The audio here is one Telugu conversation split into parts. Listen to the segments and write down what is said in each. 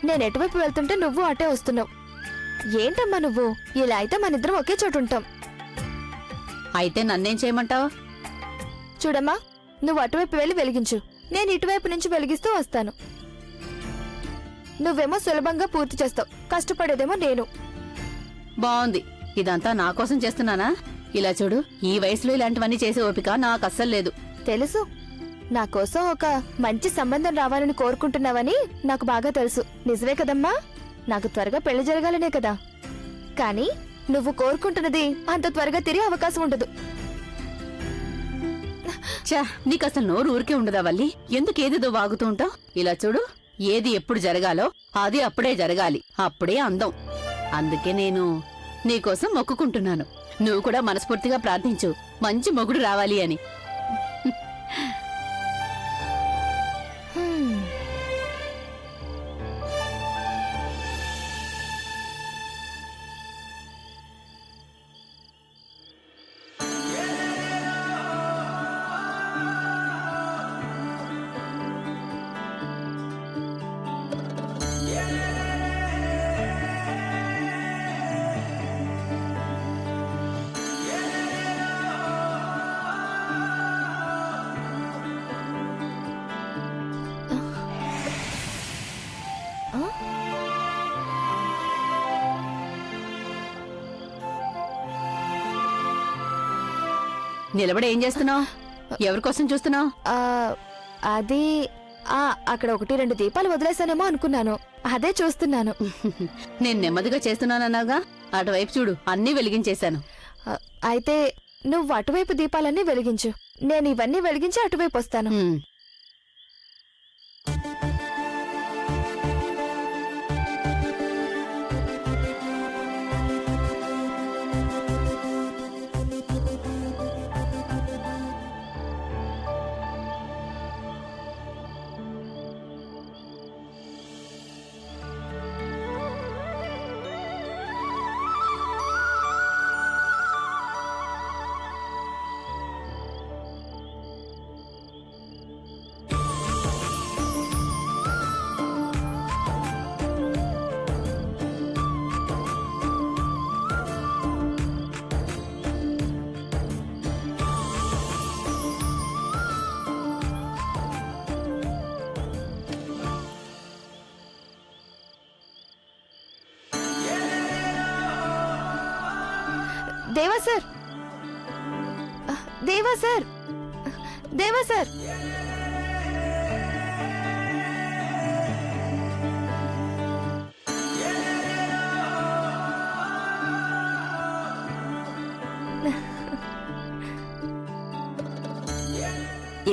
నేను ఎటువైపు వెళ్తుంటే నువ్వు అటే వస్తున్నావు. ఏంటమ్మా నువ్వు? ఇలా అయితే మనిద్దరం ఒకే చోటు ఉంటాం. అయితే నన్నేం చేయమంటావు? చూడమ్మా, నువ్వు అటువైపు వెళ్ళి వెలిగించు, నేను ఇటువైపు నుంచి వెలిగిస్తూ వస్తాను. నువ్వేమో సులభంగా పూర్తి చేస్తావు, కష్టపడేదేమో నేను. బాగుంది. ఇదంతా నా కోసం చేస్తున్నానా? ఇలా చూడు, ఈ వయసులో ఇలాంటివన్నీ చేసే ఓపిక నాకు అస్సలు లేదు. తెలుసు, నా కోసం ఒక మంచి సంబంధం రావాలని కోరుకుంటున్నావని నాకు బాగా తెలుసు. నిజమే కదమ్మా? నాకు త్వరగా పెళ్లి జరగాలనే కదా. కానీ నువ్వు కోరుకుంటున్నది అంత త్వరగా తిరిగే అవకాశం ఉండదు. చా, నీకు అసలు నోరు ఊరికే ఉండదా వల్లి? ఎందుకు ఏదేదో వాగుతూ ఉంటావు? ఇలా చూడు, ఏది ఎప్పుడు జరగాలో అది అప్పుడే జరగాలి. అప్పుడే అందం. అందుకే నేను నీకోసం మొక్కుకుంటున్నాను. నువ్వు కూడా మనస్ఫూర్తిగా ప్రార్థించు, మంచి మొగుడు రావాలి అని. నిలబడి ఏం చేస్తున్నావు? ఎవరికోసం చూస్తున్నావు? అది అక్కడ 1-2 దీపాలు వదిలేసానేమో అనుకున్నాను, అదే చూస్తున్నాను. నేను నెమ్మదిగా చేస్తున్నానన్నాగా, అటువైపు చూడు, అన్నీ వెలిగించేశాను. అయితే నువ్వు అటువైపు దీపాలన్నీ వెలిగించు, నేను ఇవన్నీ వెలిగించి అటువైపు వస్తాను. దేవా సార్, దేవా సార్, దేవా సార్.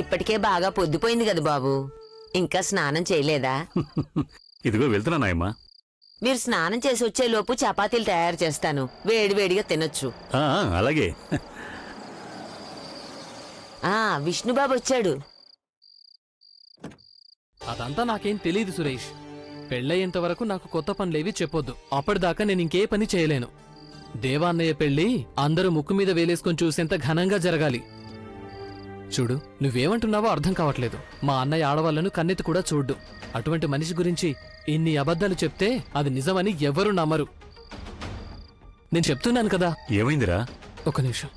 ఇప్పటికే బాగా పొద్దుపోయింది కదా బాబు, ఇంకా స్నానం చేయలేదా? ఇదిగో వెళ్తున్నా నాయమ్మా. మీరు స్నానం చేసి వచ్చే లోపు చపాతీలు తయారు చేస్తాను, వేడివేడిగా తినొచ్చు. అలాగే. విష్ణుబాబు వచ్చాడు. అదంతా నాకేం తెలీదు సురేష్. పెళ్ళయ్యేంత వరకు నాకు కొత్త పనులేవి చెప్పొద్దు. అప్పటిదాకా నేను ఇంకే పని చేయలేను. దేవాన్నయ్య పెళ్లి అందరూ ముక్కు మీద వేలేసుకొని చూసేంత ఘనంగా జరగాలి. చూడు, నువ్వేమంటున్నావో అర్థం కావట్లేదు. మా అన్నయ్య ఆడవాళ్లను కన్నెత్తి కూడా చూడ్డు. అటువంటి మనిషి గురించి ఇన్ని అబద్ధాలు చెప్తే అది నిజమని ఎవరూ నమ్మరు. నేను చెప్తున్నాను కదా. ఏమైందిరా? ఒక నిమిషం.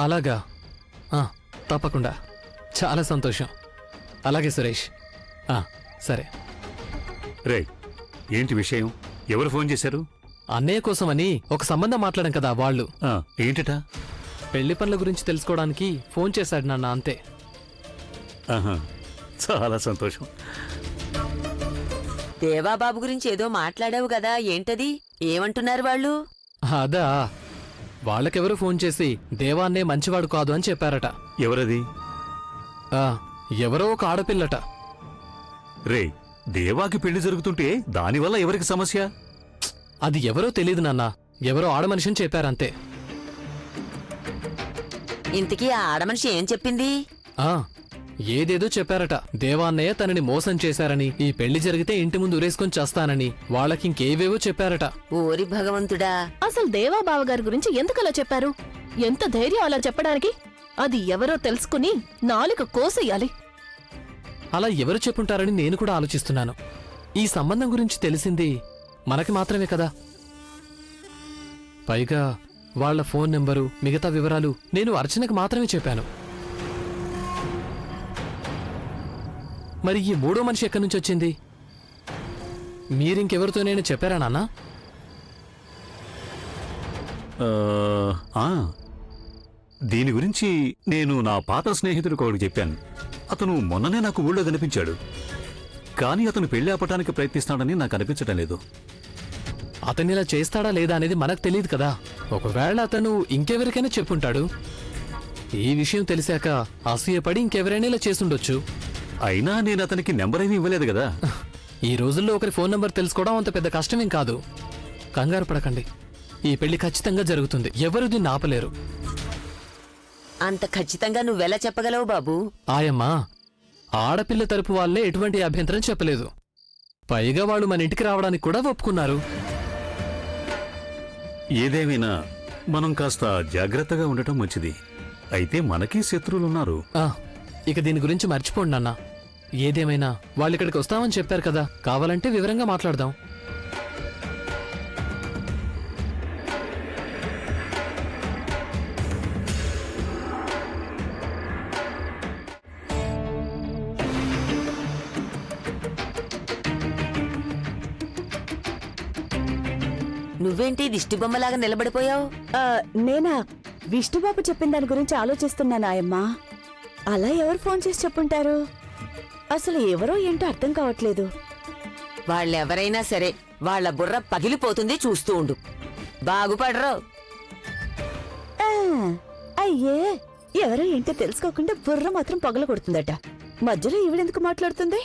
అలాగా, తప్పకుండా. చాలా సంతోషం. అలాగే సురేష్. సరే. రే, ఏంటి విషయం? ఎవరు ఫోన్ చేశారు? అన్నయ్య కోసమని ఒక సంబంధం మాట్లాడాం కదా వాళ్ళు. ఏంటట? పెళ్లి పనుల గురించి తెలుసుకోవడానికి ఫోన్ చేశాడు నాన్న, అంతే. చాలా సంతోషం. దేవాబాబు గురించి ఏదో మాట్లాడావు కదా, ఏంటది? ఏమంటున్నారు వాళ్ళు? అదా, వాళ్ళకెవరో ఫోన్ చేసి దేవాన్నే మంచివాడు కాదు అని చెప్పారట. ఎవరది? ఎవరో ఒక ఆడపిల్లట. రే, దేవాకి పెళ్లి జరుగుతుంటే దానివల్ల ఎవరికి సమస్య? అది ఎవరో తెలీదు నాన్న, ఎవరో ఆడమనిషిని చెప్పారంతే. ఇంతకీ ఆ ఆడమనిషి ఏం చెప్పింది? ఏదేదో చెప్పారట. దేవాన్నయ్య తనని మోసం చేశారని, ఈ పెళ్లి జరిగితే ఇంటి ముందు ఉరేసుకొని చేస్తానని, వాళ్ళకింకేవేవో చెప్పారట. ఓరి భగవంతుడా! అసలు దేవా బావగారి గురించి ఎందుకలా చెప్పారు? ఎంత ధైర్యం అలా చెప్పడానికి? అది ఎవరో తెలుసుకుని నాలుక కోసేయాలి. అలా ఎవరు చెప్పుంటారని నేను కూడా ఆలోచిస్తున్నాను. ఈ సంబంధం గురించి తెలిసింది మనకి మాత్రమే కదా. పైగా వాళ్ళ ఫోన్ నెంబరు, మిగతా వివరాలు నేను అర్చనకు మాత్రమే చెప్పాను. మరి ఈ మూడో మనిషి ఎక్కడి నుంచి వచ్చింది? మీరింకెవరితోనైనా చెప్పారా నాన్న? దీని గురించి నేను నా పాత స్నేహితుడికి ఒకటి చెప్పాను. అతను మొన్ననే నాకు ఊళ్ళో కనిపించాడు. కానీ అతను పెళ్లి ఆపటానికి ప్రయత్నిస్తాడని నాకు అనిపించటం లేదు. అతను ఇలా చేస్తాడా లేదా అనేది మనకు తెలియదు కదా. ఒకవేళ అతను ఇంకెవరికైనా చెప్పుంటాడు. ఈ విషయం తెలిసాక అసూయపడి ఇంకెవరైనా ఇలా చేసుండొచ్చు. అయినా నేను అతనికి నెంబర్ ఏమీ ఇవ్వలేదు కదా. ఈ రోజుల్లో ఒకరి ఫోన్ నంబర్ తెలుసుకోవడం అంత పెద్ద కష్టమేం కాదు. కంగారు పడకండి, ఈ పెళ్లి ఖచ్చితంగా జరుగుతుంది. ఎవరు దీన్ని ఆపలేరు. అంత ఖచ్చితంగా నువ్వెలా చెప్పగలవు బాబు? ఆయమ్మా, ఆడపిల్ల తరపు వాళ్ళే ఎటువంటి అభ్యంతరం చెప్పలేదు. పైగా వాళ్ళు మన ఇంటికి రావడానికి కూడా ఒప్పుకున్నారు. ఏదేమైనా మనం కాస్త జాగ్రత్తగా ఉండటం మంచిది. అయితే మనకి శత్రువులున్నారు. ఇక దీని గురించి మర్చిపోండి నాన్న. ఏదేమైనా వాళ్ళు ఇక్కడికి వస్తామని చెప్పారు కదా, కావాలంటే వివరంగా మాట్లాడదాం. నువ్వేంటి దిష్టిబొమ్మలాగా నిలబడిపోయావు? నేనా? విష్ణుబాబు చెప్పిన దాని గురించి ఆలోచిస్తున్నాను ఆయమ్మా. అలా ఎవరు ఫోన్ చేసి చెప్పుంటారు? అసలు ఎవరో ఏంటో అర్థం కావట్లేదు. వాళ్ళెవరైనా సరే వాళ్ళ బుర్ర పగిలిపోతుంది, చూస్తూ ఉండు. బాగుపడరు. ఆ, అయ్యే, ఎవరో ఏంటో తెలుసుకోకుండా బుర్ర మాత్రం పగల కొడుతుందట. మధ్యలో ఈవిడెందుకు మాట్లాడుతుంది?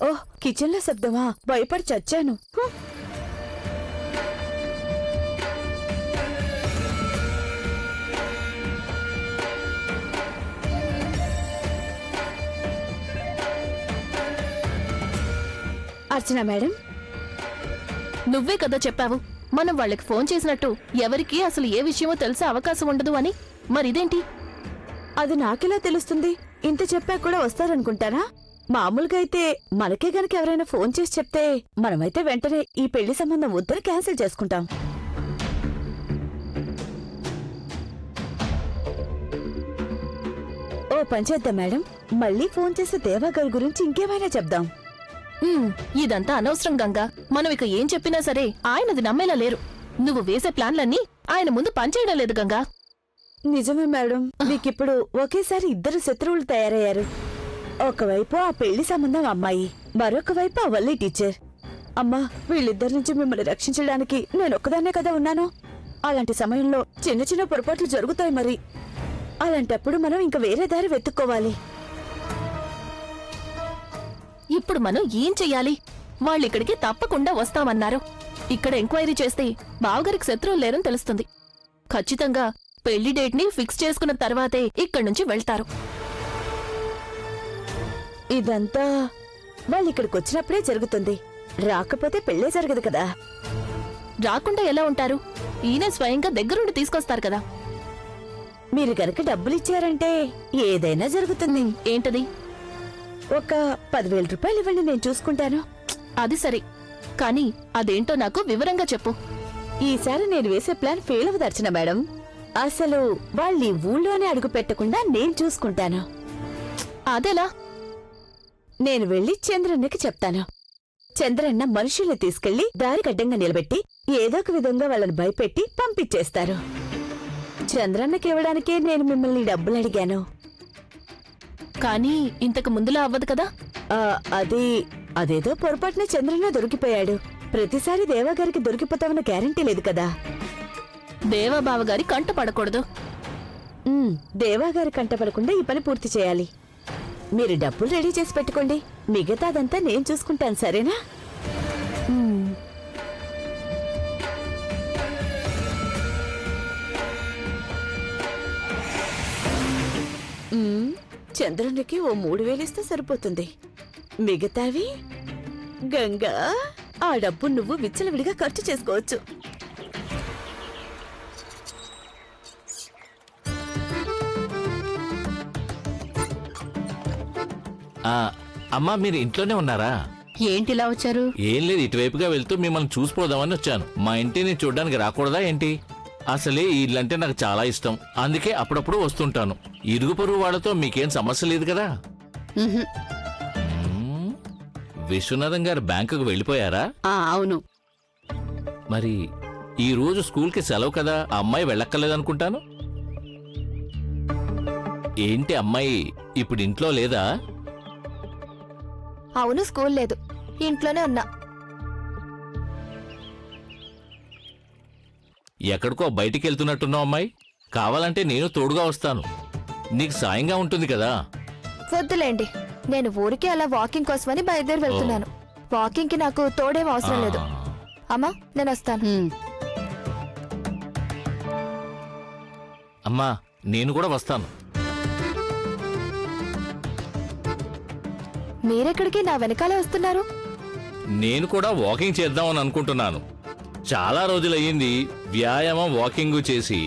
ఓహ్, కిచెన్ లో శబ్దమా? భయపడి చచ్చాను. అర్చన మేడం, నువ్వే కదా చెప్పావు మనం వాళ్ళకి ఫోన్ చేసినట్టు ఎవరికి అసలు ఏ విషయమో తెలిసే అవకాశం ఉండదు అని. మరిదేంటి? అది నాకెలా తెలుస్తుంది? ఇంత చెప్పా కూడా వస్తారనుకుంటానా? మామూలుగా అయితే మనకే గనక ఎవరైనా ఫోన్ చేసి చెప్తే మనమైతే వెంటనే ఈ పెళ్లి సంబంధం వద్దని క్యాన్సిల్ చేసుకుంటాం. ఓ పని చేద్దాం మేడం, మళ్ళీ ఫోన్ చేసి దేవా గారి గురించి ఇంకేమైనా చెప్దాం. ఇదంతా అనవసరం గంగా. మనం ఇక ఏం చెప్పినా సరే ఆయనది నమ్మేలా లేరు. నువ్వు వేసే ప్లాన్లన్నీ ఆయన ముందు పనిచేయడం లేదు గంగా. నిజమే మేడం, మీకిప్పుడు ఒకేసారి ఇద్దరు శత్రువులు తయారయ్యారు. ఒకవైపు ఆ పెళ్లి సంబంధం అమ్మాయి, మరొక వైపు ఆ వల్లి టీచర్. అమ్మా, వీళ్ళిద్దరి నుంచి మిమ్మల్ని రక్షించడానికి నేను ఒక్కదాన్నే కదా ఉన్నాను. అలాంటి సమయంలో చిన్న చిన్న పొరపాట్లు జరుగుతాయి. మరి అలాంటప్పుడు మనం ఇంక వేరే దారి వెతుక్కోవాలి. ఇప్పుడు మనం ఏం చెయ్యాలి? వాళ్ళిక్కడికి తప్పకుండా వస్తామన్నారు. ఇక్కడ ఎంక్వైరీ చేస్తే బావగారికి శత్రువులు లేరని తెలుస్తుంది. ఖచ్చితంగా పెళ్లి డేట్ ని ఫిక్స్ చేసుకున్న తర్వాతే ఇక్కడి నుంచి వెళ్తారు. ఇదంతా వాళ్ళు ఇక్కడికి వచ్చినప్పుడే జరుగుతుంది. రాకపోతే పెళ్లే జరగదు కదా. రాకుండా ఎలా ఉంటారు? ఈయన స్వయంగా దగ్గరుండి తీసుకొస్తారు కదా. మీరు గనక డబ్బులిచ్చారంటే ఏదైనా జరుగుతుంది. ఏంటది? ఒక 10,000 రూపాయలు ఇవ్వండి, నేను చూసుకుంటాను. అది సరే, కానీ అదేంటో నాకు వివరంగా చెప్పు. ఈసారి నేను వేసే ప్లాన్ ఫెయిల్ అవదర్చన మేడం. అసలు వాళ్ళు ఈ ఊళ్ళోనే అడుగు పెట్టకుండా నేను చూసుకుంటాను. అదెలా? నేను వెళ్లి చంద్రన్నకి చెప్తాను. చంద్రన్న మనుషుల్ని తీసుకెళ్లి దారి కడ్డంగా నిలబెట్టి ఏదో ఒక విధంగా వాళ్ళని భయపెట్టి పంపించేస్తారు. చంద్రన్నకి ఇవ్వడానికే నేను మిమ్మల్ని డబ్బులు అడిగాను. కానీ ఇంతకు ముందులా అవ్వదు కదా. అదేదో పొరపాటున చంద్రన్న దొరికిపోయాడు. ప్రతిసారి దేవాగారికి దొరికిపోతామన్న గ్యారంటీ లేదు కదా. దేవాబావగారి కంట పడకూడదు. దేవాగారి కంట పడకుండా ఈ పని పూర్తి చేయాలి. మీరు డబ్బులు రెడీ చేసి పెట్టుకోండి, మిగతాదంతా నేను చూసుకుంటాను, సరేనా? చంద్రునికి ఓ 3,000 ఇస్తే సరిపోతుంది. మిగతావి గంగా, ఆ డబ్బు నువ్వు విచ్చలవిడిగా ఖర్చు చేసుకోవచ్చు. అమ్మా మీరు ఇంట్లోనే ఉన్నారా? ఏంటిలా వచ్చారు? ఏం లేదు, ఇటువైపుగా వెళ్తూ మిమ్మల్ని చూసిపోదామని వచ్చాను. మా ఇంటిని చూడ్డానికి రాకూడదా ఏంటి? అసలే ఈ ఇల్లంటే నాకు చాలా ఇష్టం, అందుకే అప్పుడప్పుడు వస్తుంటాను. ఇరుగు పొరుగు వాళ్ళతో మీకేం సమస్య లేదు కదా? ఉహుం. విశ్వనాథం గారు బ్యాంకుకు వెళ్ళిపోయారా? అవును. మరి ఈ రోజు స్కూల్కి సెలవు కదా, ఆ అమ్మాయి వెళ్ళక్కర్లేదనుకుంటాను. ఏంటి అమ్మాయి ఇప్పుడు ఇంట్లో లేదా? అవును, స్కూల్ లేదు, ఇంట్లోనే ఉన్నా. ఎక్కడికో బయటికి వెళ్తున్నట్టున్నావు అమ్మాయి. కావాలంటే నేను తోడుగా వస్తాను, నీకు సాయంగా ఉంటుంది కదా. వద్దులేండి, నేను ఊరికే అలా వాకింగ్ కోసమని బయలుదేరి వెళ్తున్నాను. వాకింగ్ కి నాకు తోడేం అవసరం లేదు. అమ్మా, నేను వస్తాను. ఉమ్. అమ్మా నేను కూడా వస్తాను. మీరెక్కడికి నా వెనకాలే వస్తున్నారు? నేను కూడా వాకింగ్ చేద్దామని అనుకుంటున్నాను. చాలా రోజులయ్యింది వ్యాయామం వాకింగ్ చేసి.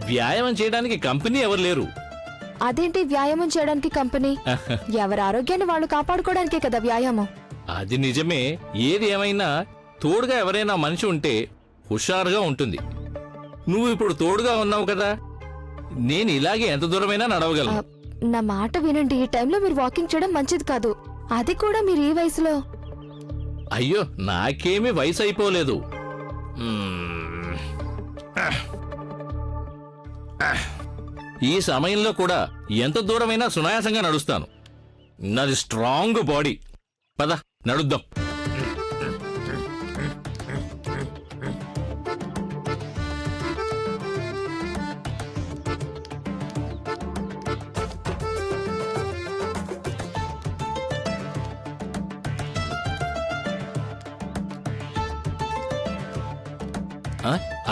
వ్యాయామం చేయడానికి కంపెనీ ఎవరు లేరు. అదేంటి వ్యాయామం చేయడానికి కంపెనీ? ఎవరి ఆరోగ్యాన్ని వాళ్ళు కాపాడుకోవడానికే కదా వ్యాయామం. అది నిజమే. ఏది ఏమైనా తోడుగా ఎవరైనా మనిషి ఉంటే హుషారుగా ఉంటుంది. నువ్వు ఇప్పుడు తోడుగా ఉన్నావు కదా, నేను ఇలాగే ఎంత దూరమైనా నడవగలను. నా మాట వినండి, ఈ టైంలో మీరు వాకింగ్ చేయడం మంచిది కాదు. అది కూడా మీరు ఈ వయసులో. అయ్యో, నాకేమీ వయసు అయిపోలేదు. ఈ సమయంలో కూడా ఎంత దూరమైనా సునాయాసంగా నడుస్తాను. నాది స్ట్రాంగ్ బాడీ. పద నడుద్దాం.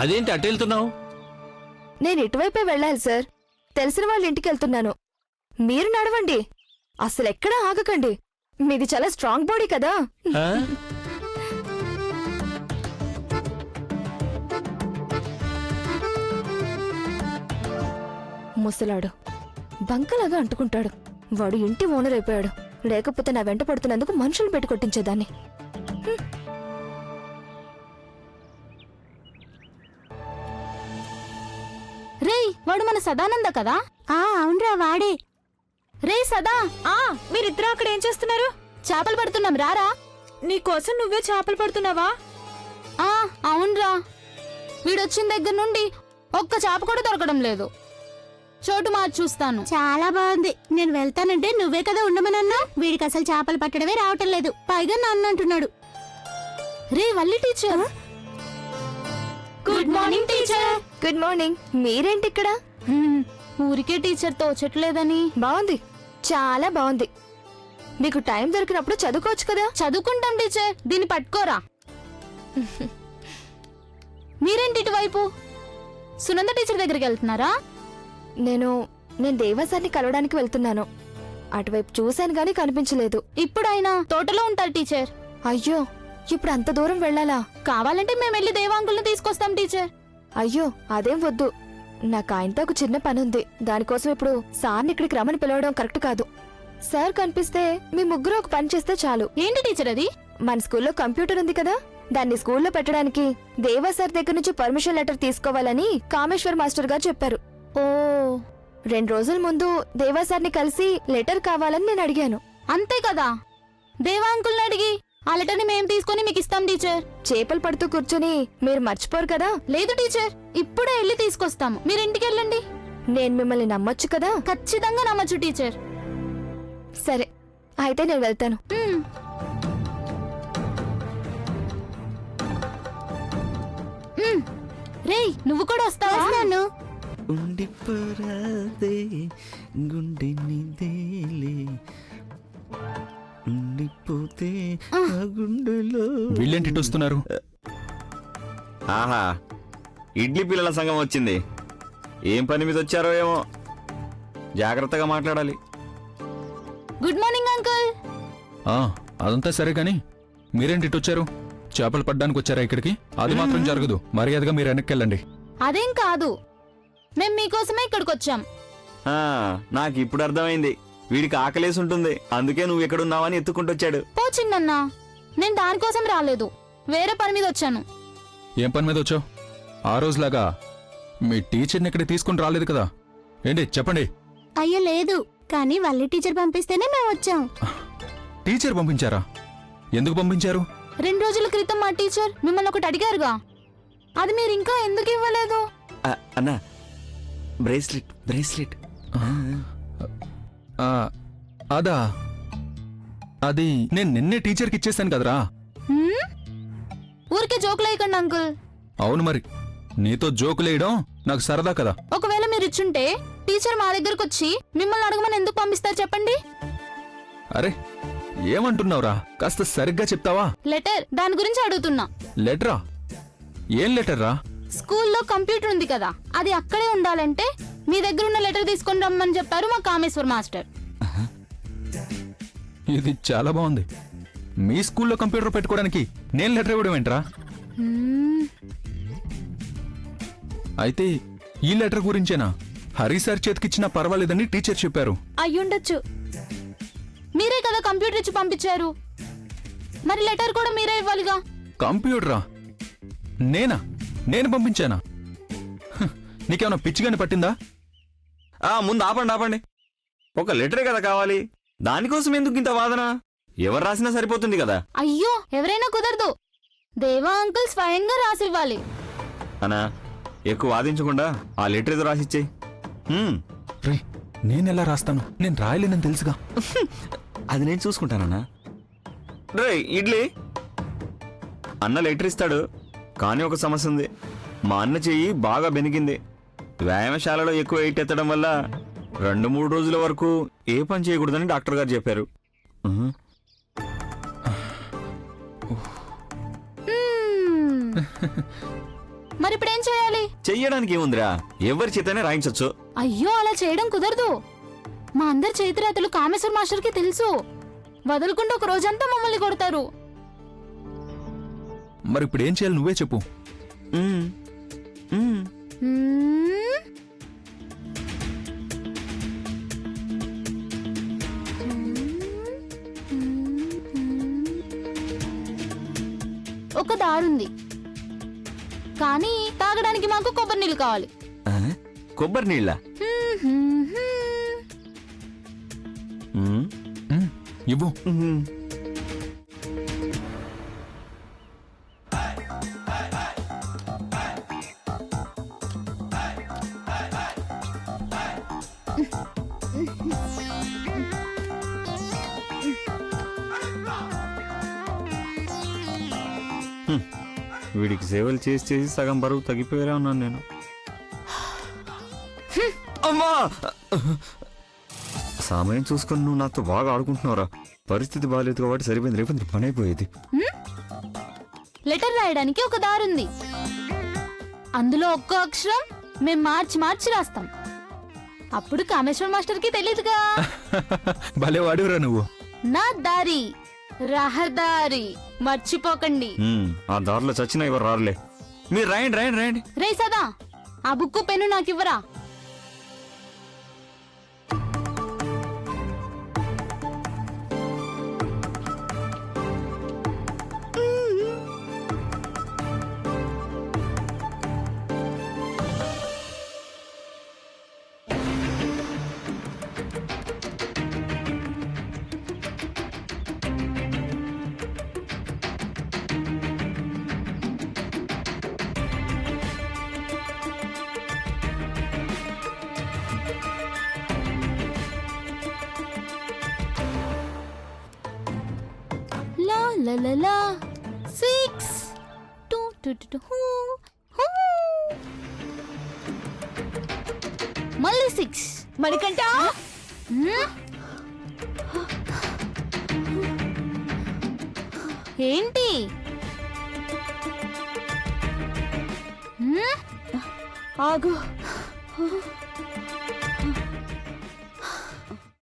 అదేంటి అట్టెళ్తున్నావు? నేను ఇటువైపే వెళ్ళాలి సార్. తెలిసిన వాళ్ళ ఇంటికి వెళ్తున్నాను. మీరు నడవండి, అసలు ఎక్కడా ఆగకండి. మీది చాలా స్ట్రాంగ్ బాడీ కదా. ముసలాడు బంకలాగా అంటుకుంటాడు. వాడు ఇంటి ఓనర్ అయిపోయాడు. లేకపోతే నా వెంట పడుతున్నందుకు మనుషులు పెట్టి కొట్టించేదాన్ని. రేయ్, వాడు మన సదానంద కదా? అవునరా, వాడే. రే సదా, మీరిద్దరూ అక్కడ ఏం చేస్తున్నారు? చేపలు పడుతున్నాం, రారా. నీకోసం నువ్వే చేపలు పడుతున్నావా? అవునరా, వీడొచ్చిన దగ్గర నుండి ఒక్క చేప కూడా దొరకడం లేదు. చోటు మార్చి చూస్తాను. చాలా బాగుంది. నేను వెళ్తానంటే నువ్వే కదా ఉండమనన్నా. వీడికి అసలు చేపలు పట్టడమే రావటం లేదు, పైగా నన్ను అంటున్నాడు. రే Valli teacher. Good morning teacher. Good morning. మీరేంటి ఇక్కడ? ఊరికే టీచర్ తోచట్లేదని. బాగుంది, చాలా బాగుంది. మీకు టైం దొరికినప్పుడు చదువుకోవచ్చు కదా. చదువుకుంటాం టీచర్, దీన్ని పట్టుకోరా. మీరేంటి ఇటువైపు? సునంద టీచర్ దగ్గరికి వెళ్తున్నారా? నేను దేవసాన్ని కలవడానికి వెళ్తున్నాను. అటువైపు చూశాను గానీ కనిపించలేదు. ఇప్పుడైనా తోటలో ఉంటారు టీచర్. అయ్యో, ఇప్పుడు అంత దూరం వెళ్ళాలా? కావాలంటే మేము వెళ్ళి దేవాంకుల్ని తీసుకొస్తాం టీచర్. అయ్యో, అదేం వద్దు. నాకు ఆయనతో ఒక చిన్న పనుంది. దానికోసం ఇప్పుడు సార్ని ఇక్కడికి రమ్మని పిలవడం కరెక్ట్ కాదు. సార్ కనిపిస్తే మీ ముగ్గురు ఒక పని చేస్తే చాలు. ఏంటి టీచర్ అది? మన స్కూల్లో కంప్యూటర్ ఉంది కదా, దాన్ని స్కూల్లో పెట్టడానికి దేవా సార్ దగ్గర నుంచి పర్మిషన్ లెటర్ తీసుకోవాలని కామేశ్వర్ మాస్టర్ గారు చెప్పారు. ఓ, 2 రోజుల ముందు దేవా సార్ని కలిసి లెటర్ కావాలని నేను అడిగాను. అంతే కదా, దేవాంకుల్ని అడిగి ఆ లెటర్ని మేము తీసుకొని మీకు ఇస్తాం టీచర్. చేపలు పడుతూ కూర్చొని మీరు మర్చిపోరు కదా. లేదు టీచర్, ఇప్పుడే వెళ్ళి తీసుకొస్తాము. మీరు ఇంటికి వెళ్ళండి. నేను మిమ్మల్ని నమ్మొచ్చు కదా. ఖచ్చితంగా నమ్మచ్చు టీచర్. సరే, అయితే నేను వెళ్తాను. రేయ్, నువ్వు కూడా వస్తావా? ఉండిపోరాదే గుండె నిదేలే ఉండిపోతే ఆ గుండెలో. వీళ్ళేంటి వస్తున్నారు? ఆహా, ఇడ్లీ పిల్లల సంఘం వచ్చింది. ఏం పని మీద వచ్చారో ఏమో, జాగ్రత్తగా మాట్లాడాలి. Good morning uncle. అదంతా సరే కానీ మీరేంటి వచ్చారు? చేపలు పడ్డానికి వచ్చారా ఇక్కడికి? అది మాత్రం జరగదు. మర్యాదగా మీరు వెనక్కెళ్ళండి. అదేం కాదు, మేం మీకోసమే ఇక్కడికి వచ్చాం. నాకు ఇప్పుడు అర్థమైంది. వీడికి ఆకలేసి ఉంటుంది, అందుకే నువ్వు ఎక్కడున్నావని ఎత్తుకుంటొచ్చాడు. పో చిన్నన్నా, నేను దానికోసం రాలేదు, వేరే పని మీద వచ్చాను. ఏం పని మీద వచ్చావు? ఆ రోజులాగా మీ టీచర్ని ఇక్కడ తీసుకుని రాలేదు కదా? ఏంటి చెప్పండి. అయ్యో లేదు, కానీ వల్లి టీచర్ పంపిస్తేనే మేము వచ్చాం. టీచర్ పంపించారా? ఎందుకు పంపించారు? 2 రోజుల క్రితం మా టీచర్ మిమ్మల్ని ఒకటి అడిగారుగా, అది మీరు ఇంకా ఎందుకు ఇవ్వలేదు? అన్నా, బ్రేస్లెట్ బ్రేస్లెట్. అదా, అది నేను నిన్నే టీచర్కి ఇచ్చేసాను కదరా. హ్మ్? ఊరికే జోకులేయకండి అంకుల్. అవును మరి, నీతో జోకులేయడం నాకు సరదా కదా. ఒకవేళ మీరు ఇచ్చుంటే టీచర్ మా దగ్గరకు వచ్చి మిమ్మల్ని అడగమని ఎందుకు పంపిస్తారు చెప్పండి? అరే ఏమంటున్నావురా? కాస్త సరిగ్గా చెప్తావా? లెటర్, దాని గురించి అడుగుతున్నా. లెటరా? ఏం లెటర్ రా? స్కూల్లో కంప్యూటర్ ఉంది కదా, అది అక్కడే ఉండాలంటే మీ దగ్గర ఉన్న లెటర్ తీసుకొని రమ్మని చెప్పారు మా కామేశ్వర్ మాస్టర్. ఇది చాలా బాగుంది. మీ స్కూల్లో కంప్యూటర్ పెట్టుకోవడానికి నేను లెటర్ ఇవ్వడం ఏంట్రా? హ్మ్. అయితే ఈ లెటర్ గురించేనా హరి సార్ చేతికిచ్చినా పర్వాలేదని టీచర్ చెప్పారు. అయ్యుండొచ్చు. మీరే కదా కంప్యూటర్ ఇచ్చి పంపించారు, మరి లెటర్ కూడా మీరే ఇవ్వాలిగా. కంప్యూటరా? నేను పంపించానా? నీకేమైనా పిచ్చిగాని పట్టిందా? ముందు ఆపండి. ఒక లెటరే కదా కావాలి, దానికోసం ఎందుకు ఇంత వాదన? ఎవరు రాసినా సరిపోతుంది కదా. అయ్యో, ఎవరైనా కుదరదు, దేవా అంకుల్ స్వయంగా రాసివ్వాలి. అనా, ఎక్కువ వాదించకుండా ఆ లెటర్ ఏదో రాసిచ్చేయి. రే, నేనెలా రాస్తాను? నేను రాయలేనని తెలుసుగా. అది నేను చూసుకుంటానన్నా. రే ఇడ్లీ, అన్న లెటర్ ఇస్తాడు, కానీ ఒక సమస్య ఉంది. మా అన్న చెయ్యి బాగా బెనికింది. వ్యాయామశాలలో ఎక్కువ వెయిట్ ఎత్తడం వల్ల 2-3 రోజుల వరకు ఏ పని చేయకూడదని డాక్టర్ గారు చెప్పారు. హ్మ్. మరి ఇప్పుడేం చేయాలి? చెయ్యడానికి ఏముందిరా, ఎవరి చేతనే రాయించచ్చు. అయ్యో, అలా చేయడం కుదరదు. మా అందరి చేతిరాతలు కామేశ్వర్ మాస్టర్ కి తెలుసు. వదలకుండా ఒక రోజంతా మమ్మల్ని కొడతారు. మరి ఇప్పుడు ఏం చేయాలి నువ్వే చెప్పు. హ్మ్. ఒక దారుంది, కానీ తాగడానికి మాకు కొబ్బరి నీళ్ళు కావాలి. కొబ్బరి నీళ్ళ? ఇవ్వు. వీడికి సేవలు చేసి చేసి సగం బరువు తగ్గిపోయేలా ఉన్నాను నేను. అమ్మా, సమయం చూసుకొని నువ్వు నాతో బాగా ఆడుకుంటున్నావురా. పరిస్థితి బాగాలేదు కాబట్టి సరిపోయింది, రేపు పని అయిపోయేది. లెటర్ రాయడానికి ఒక దారుంది, అందులో ఒక్కో అక్షరం మేం మార్చి మార్చి రాస్తాం. అప్పుడు కామేశ్వర్ మాస్టర్ కి తెలీదుగా. భలే వాడివరా నువ్వు. నా దారి రహదారి మర్చిపోకండి. ఆ దారిలో చచ్చినా ఎవరు రారులే. మీరు రాయండి. రే సదా, ఆ బుక్కు పెన్ను నాకివ్వరా. La la la 6 2 2 2 హూ మళ్ళీ 6 మణికంఠ, ఏంటి? ఆగు.